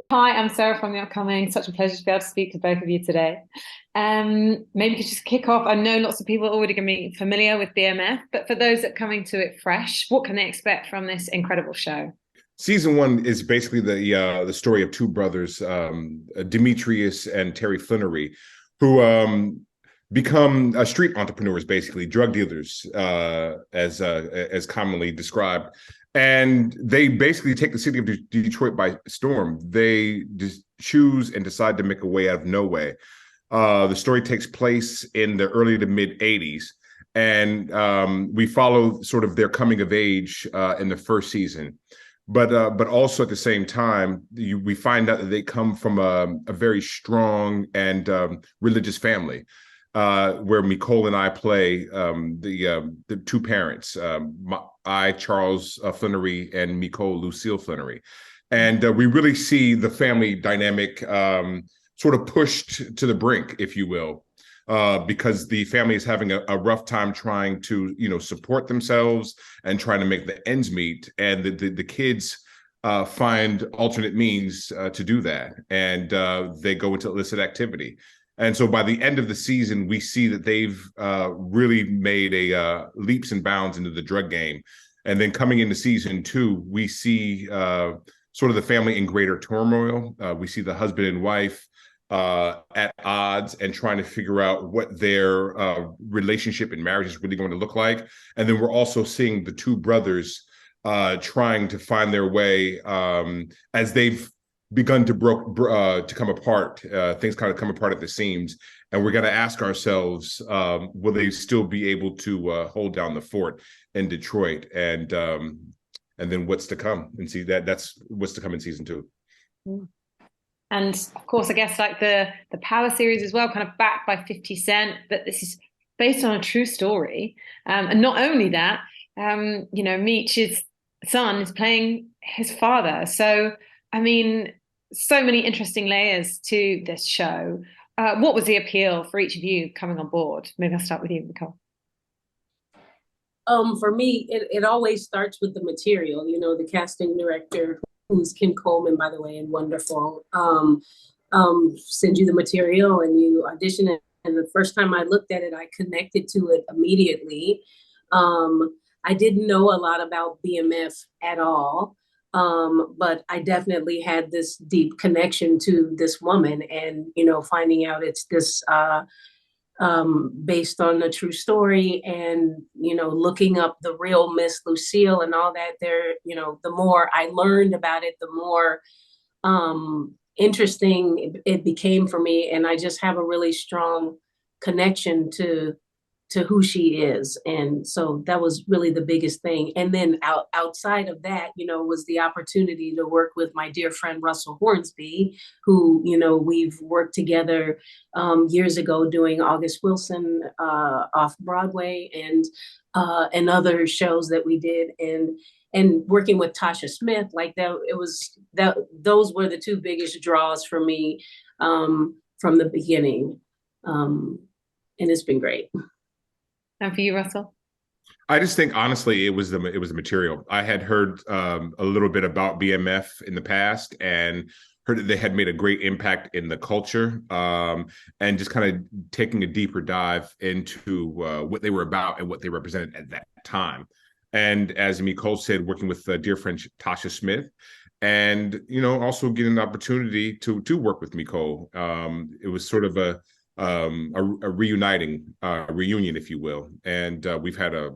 Hi, I'm Sarah from The Upcoming. Such a pleasure to be able to speak to both of you today. Maybe you could just kick off. I know lots of people are already going to be familiar with BMF, but for those that are coming to it fresh, what can they expect from this incredible show? Season one is basically the story of two brothers, Demetrius and Terry Flannery, who become street entrepreneurs, basically drug dealers, as commonly described. And they basically take the city of Detroit by storm. They just choose and decide to make a way out of no way. The story takes place in the early to mid '80s, and we follow sort of their coming of age in the first season. But also at the same time, we find out that they come from a very strong and religious family, where Michole and I play the two parents, Charles Flannery, and Michole Lucille Flannery, and we really see the family dynamic sort of pushed to the brink, if you will, because the family is having a rough time trying to, support themselves and trying to make the ends meet. And the kids find alternate means to do that. And they go into illicit activity. And so by the end of the season, we see that they've really made a leaps and bounds into the drug game. And then coming into season two, we see sort of the family in greater turmoil. We see the husband and wife at odds and trying to figure out what their relationship and marriage is really going to look like. And then we're also seeing the two brothers trying to find their way as they've begun to come apart. Things kind of come apart at the seams, and we're going to ask ourselves, will they still be able to hold down the fort in Detroit? And then what's to come, and see that's what's to come in season two. And of course, I guess like the Power series as well, kind of backed by 50 Cent, but this is based on a true story. And not only that, Meech's son is playing his father. So, I mean, so many interesting layers to this show. What was the appeal for each of you coming on board? Maybe I'll start with you, Nicole. For me, it always starts with the material. The casting director, who's Ken Coleman, by the way, and wonderful, sends you the material and you audition it. And the first time I looked at it, I connected to it immediately. I didn't know a lot about BMF at all, but I definitely had this deep connection to this woman, and finding out it's this. Based on a true story, and looking up the real Miss Lucille and all that, the more I learned about it, the more interesting it became for me, and I just have a really strong connection to who she is. And so that was really the biggest thing. And then outside of that, was the opportunity to work with my dear friend Russell Hornsby, who, we've worked together years ago doing August Wilson off Broadway, and other shows that we did. And working with Tasha Smith, like that, those were the two biggest draws for me from the beginning. And it's been great. And for you, Russell? I just think honestly, it was the material. I had heard a little bit about BMF in the past and heard that they had made a great impact in the culture, and just kind of taking a deeper dive into what they were about and what they represented at that time. And as Nicole said, working with dear friend Tasha Smith, and also getting an opportunity to work with Nicole. It was sort of a reuniting reunion, if you will, and we've had a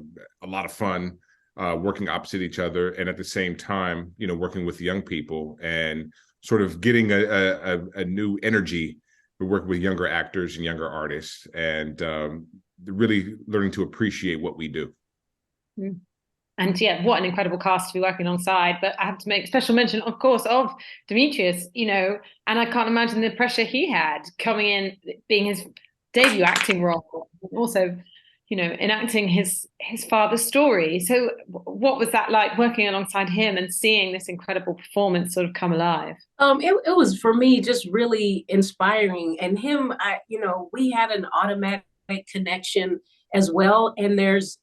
lot of fun working opposite each other, and at the same time, working with young people and sort of getting a new energy to work with younger actors and younger artists, and really learning to appreciate what we do. Mm. And yeah, what an incredible cast to be working alongside. But I have to make special mention, of course, of Demetrius, and I can't imagine the pressure he had coming in, being his debut acting role, and also, enacting his father's story. So what was that like working alongside him and seeing this incredible performance sort of come alive? It was for me just really inspiring. And him, we had an automatic connection as well. And there's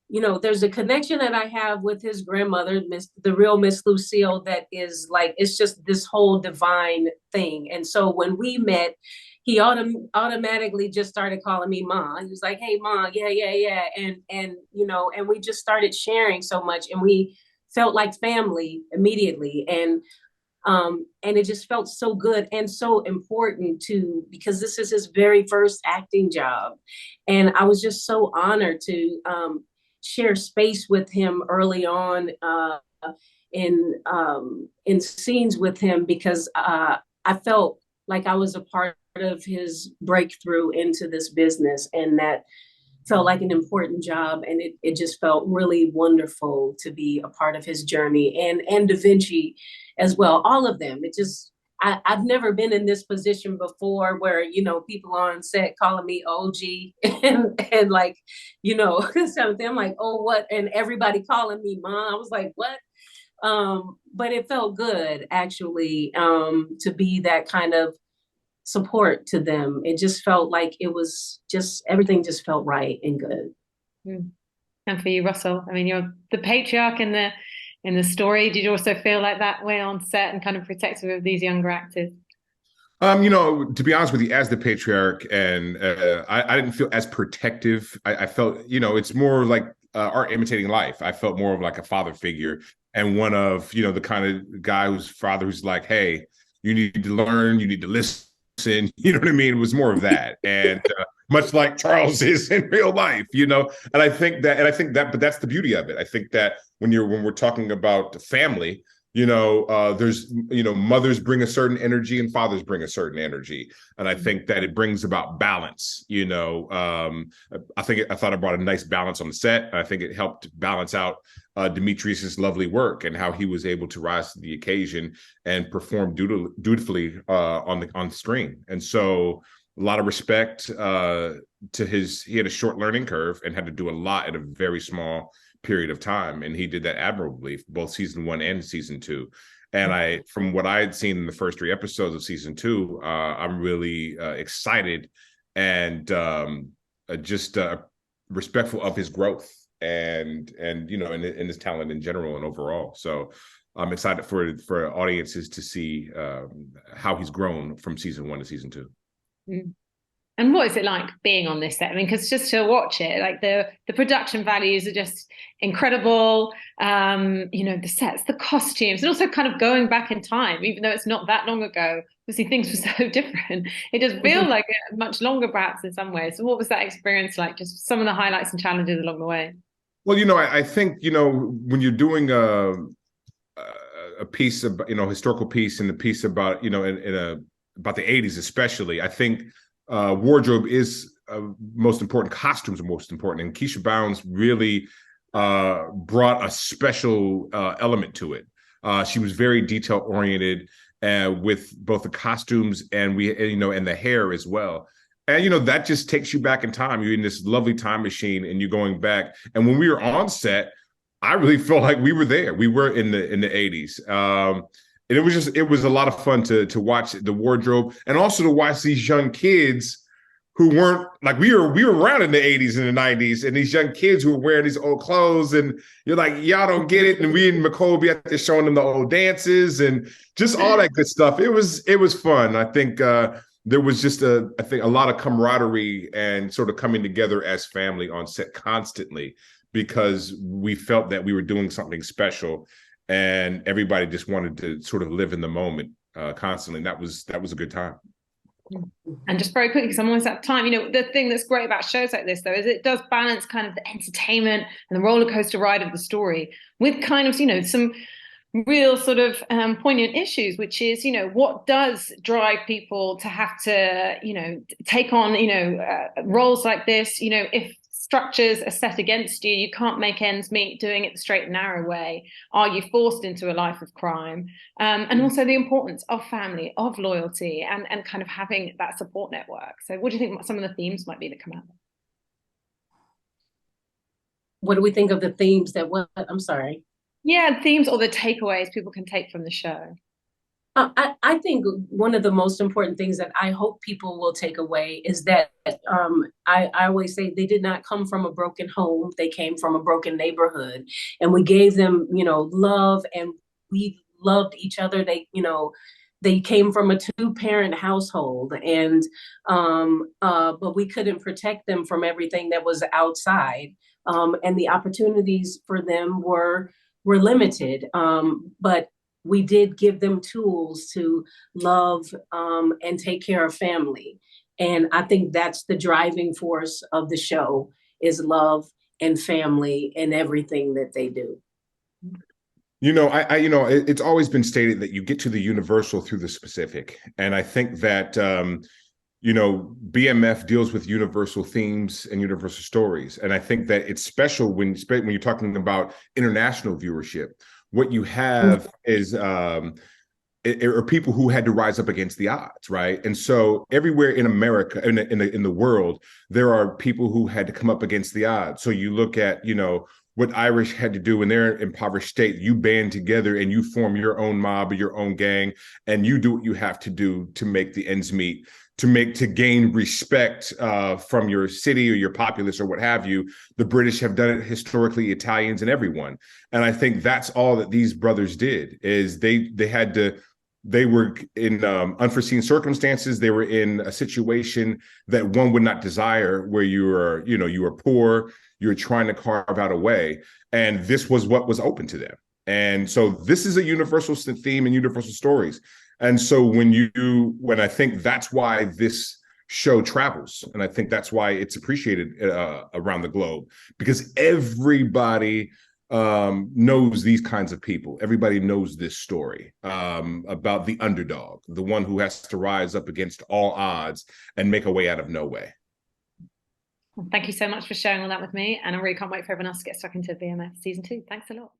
you know, there's a connection that I have with his grandmother, the real Miss Lucille, that is like, it's just this whole divine thing. And so when we met, he automatically just started calling me Ma. He was like, "Hey, Ma, yeah, yeah, yeah," and you know, and we just started sharing so much, and we felt like family immediately, and it just felt so good and so important too, because this is his very first acting job, and I was just so honored to share space with him early on in scenes with him, because I felt like I was a part of his breakthrough into this business, and that felt like an important job, and it just felt really wonderful to be a part of his journey, and Da Vinci as well, all of them. It just, I've never been in this position before where, you know, people on set calling me OG and like, you know, something. I'm like, oh, what? And everybody calling me Mom. I was like, what? But it felt good actually, to be that kind of support to them. It just felt like it was just, everything just felt right and good. Mm. And for you, Russell, I mean, you're the patriarch in the story. Did you also feel like that way on set and kind of protective of these younger actors? You know, to be honest with you, as the patriarch, and I didn't feel as protective. I felt, you know, it's more like art imitating life. I felt more of like a father figure, and one of, you know, the kind of guy whose father who's like, hey, you need to learn, you need to listen. You know what I mean? It was more of that, and much like Charles is in real life, you know. And I think that, but that's the beauty of it. I think that when we're talking about family, you know, there's, you know, mothers bring a certain energy and fathers bring a certain energy, and I think that it brings about balance. You know, I thought I brought a nice balance on the set, and I think it helped balance out Demetrius's lovely work and how he was able to rise to the occasion and perform dutifully on the screen. And so, a lot of respect to his. He had a short learning curve and had to do a lot in a very small period of time, and he did that admirably, both season 1 and season 2. And from what I had seen in the first 3 episodes of season 2, I'm really excited and just respectful of his growth and you know, and his talent in general and overall. So I'm excited for audiences to see how he's grown from season 1 to season 2. Mm. And what is it like being on this set? I mean, because just to watch it, like the production values are just incredible. You know, the sets, the costumes, and also kind of going back in time, even though it's not that long ago. Obviously, things were so different. It does feel like much longer, perhaps, in some ways. So, what was that experience like? Just some of the highlights and challenges along the way. Well, you know, I think, you know, when you're doing a piece of, you know, historical piece, and a piece about, you know, in a about the 80s especially, I think wardrobe is most important, costumes are most important, and Keisha Bounds really brought a special element to it. She was very detail oriented with both the costumes and you know, and the hair as well. And you know, that just takes you back in time. You're in this lovely time machine and you're going back. And when we were on set, I really felt like we were there. We were in the 80s. And it was a lot of fun to watch the wardrobe, and also to watch these young kids who weren't like, we were around in the 80s and the 90s, and these young kids who were wearing these old clothes, and you're like, y'all don't get it. And we and Michole be out there showing them the old dances and just all that good stuff. It was fun. I think there was just I think a lot of camaraderie and sort of coming together as family on set constantly, because we felt that we were doing something special, and everybody just wanted to sort of live in the moment constantly. And that was a good time. And just very quickly, because I'm almost out of time, you know, the thing that's great about shows like this, though, is it does balance kind of the entertainment and the roller coaster ride of the story with kind of, you know, some real sort of poignant issues, which is, you know, what does drive people to have to, you know, take on, you know, roles like this, you know, if structures are set against you, you can't make ends meet doing it the straight and narrow way. Are you forced into a life of crime? And also the importance of family, of loyalty, and kind of having that support network. So what do you think some of the themes might be that come out? What do we think of the themes that what? I'm sorry. Yeah, themes or the takeaways people can take from the show. I think one of the most important things that I hope people will take away is that I always say they did not come from a broken home. They came from a broken neighborhood. And we gave them, love, and we loved each other. They came from a two-parent household, and but we couldn't protect them from everything that was outside. And the opportunities for them were limited. But we did give them tools to love, and take care of family. And I think that's the driving force of the show, is love and family and everything that they do. It's always been stated that you get to the universal through the specific. And I think that, BMF deals with universal themes and universal stories. And I think that it's special when you're talking about international viewership. What you have is are people who had to rise up against the odds, right? And so everywhere in America, in the world, there are people who had to come up against the odds. So you look at, what Irish had to do in their impoverished state. You band together and you form your own mob or your own gang, and you do what you have to do to make the ends meet, to gain respect from your city or your populace or what have you. The British have done it historically, Italians and everyone. And I think that's all that these brothers did, is they were in unforeseen circumstances. They were in a situation that one would not desire, where you were poor, you were trying to carve out a way, and this was what was open to them. And so this is a universal theme and universal stories. And so when I think that's why this show travels, and I think that's why it's appreciated around the globe, because everybody knows these kinds of people. Everybody knows this story about the underdog, the one who has to rise up against all odds and make a way out of no way. Well, thank you so much for sharing all that with me. And I really can't wait for everyone else to get stuck into BMF season 2. Thanks a lot.